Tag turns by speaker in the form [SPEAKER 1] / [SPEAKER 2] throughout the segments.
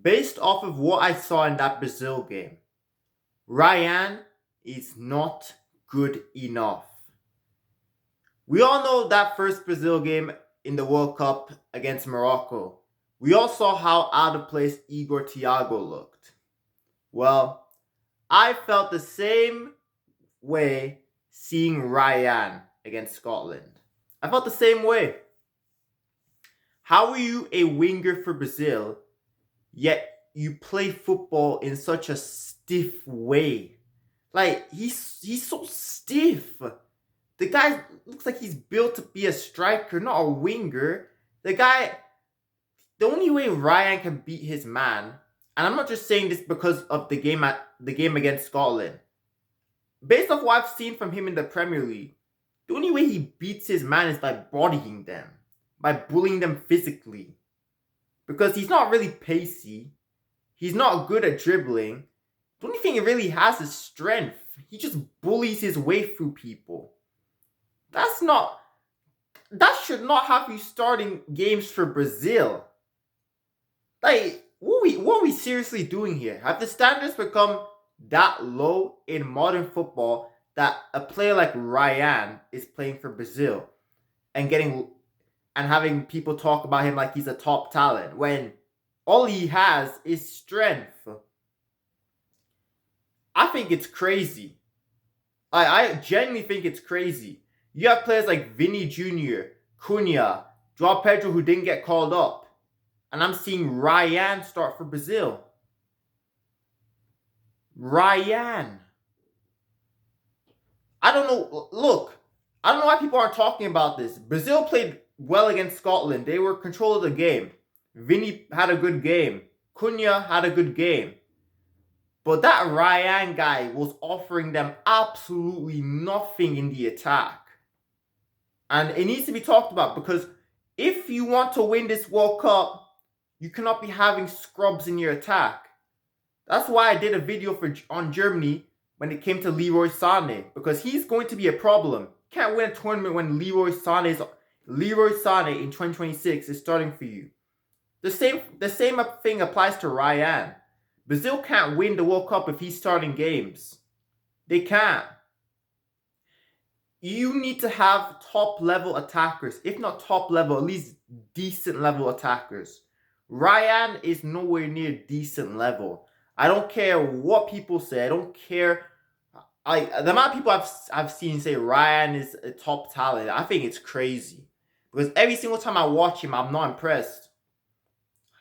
[SPEAKER 1] Based off of what I saw in that Brazil game, Rayan is not good enough. We all know that first Brazil game in the World Cup against Morocco. We all saw how out of place Igor Thiago looked. Well, I felt the same way seeing Rayan against Scotland. I felt the same way. How are you a winger for Brazil, yet you play football in such a stiff way? Like he's so stiff. The guy looks like he's built to be a striker, not a winger. The only way Ryan can beat his man, and I'm not just saying this because of the game against Scotland. Based off what I've seen from him in the Premier League, the only way he beats his man is by bodying them, by bullying them physically. Because he's not really pacey, he's not good at dribbling. The only thing he really has is strength. He just bullies his way through people. That should not have you starting games for Brazil. Like, what are we seriously doing here? Have the standards become that low in modern football that a player like Rayan is playing for Brazil and having people talk about him like he's a top talent when all he has is strength? I think it's crazy. I genuinely think it's crazy. You have players like Vinny Jr., Cunha, Joao Pedro who didn't get called up. And I'm seeing Rayan start for Brazil. Rayan. I don't know. Look, I don't know why people aren't talking about this. Brazil played well against Scotland. They were control of the game. Vinny had a good game. Cunha had a good game. But that Rayan guy was offering them absolutely nothing in the attack. And it needs to be talked about because if you want to win this World Cup, you cannot be having scrubs in your attack. That's why I did a video on Germany when it came to Leroy Sané, because he's going to be a problem. Can't win a tournament when Leroy Sané in 2026 is starting for you. The same thing applies to Rayan. Brazil can't win the World Cup if he's starting games. They can't. You need to have top level attackers, if not top level, at least decent level attackers. Rayan is nowhere near decent level. I don't care what people say. I don't care. The amount of people I've seen say Rayan is a top talent, I think it's crazy. Because every single time I watch him, I'm not impressed.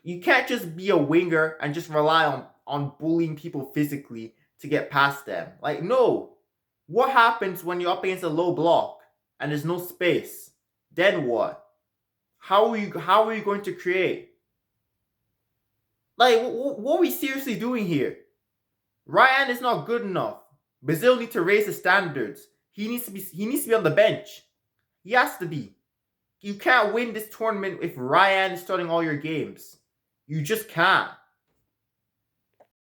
[SPEAKER 1] You can't just be a winger and just rely on bullying people physically to get past them. Like, no. What happens when you're up against a low block and there's no space? Then what? How are you going to create? Like, what are we seriously doing here? Rayan is not good enough. Brazil need to raise the standards. He needs to be on the bench. He has to be. You can't win this tournament if Rayan is starting all your games. You just can't.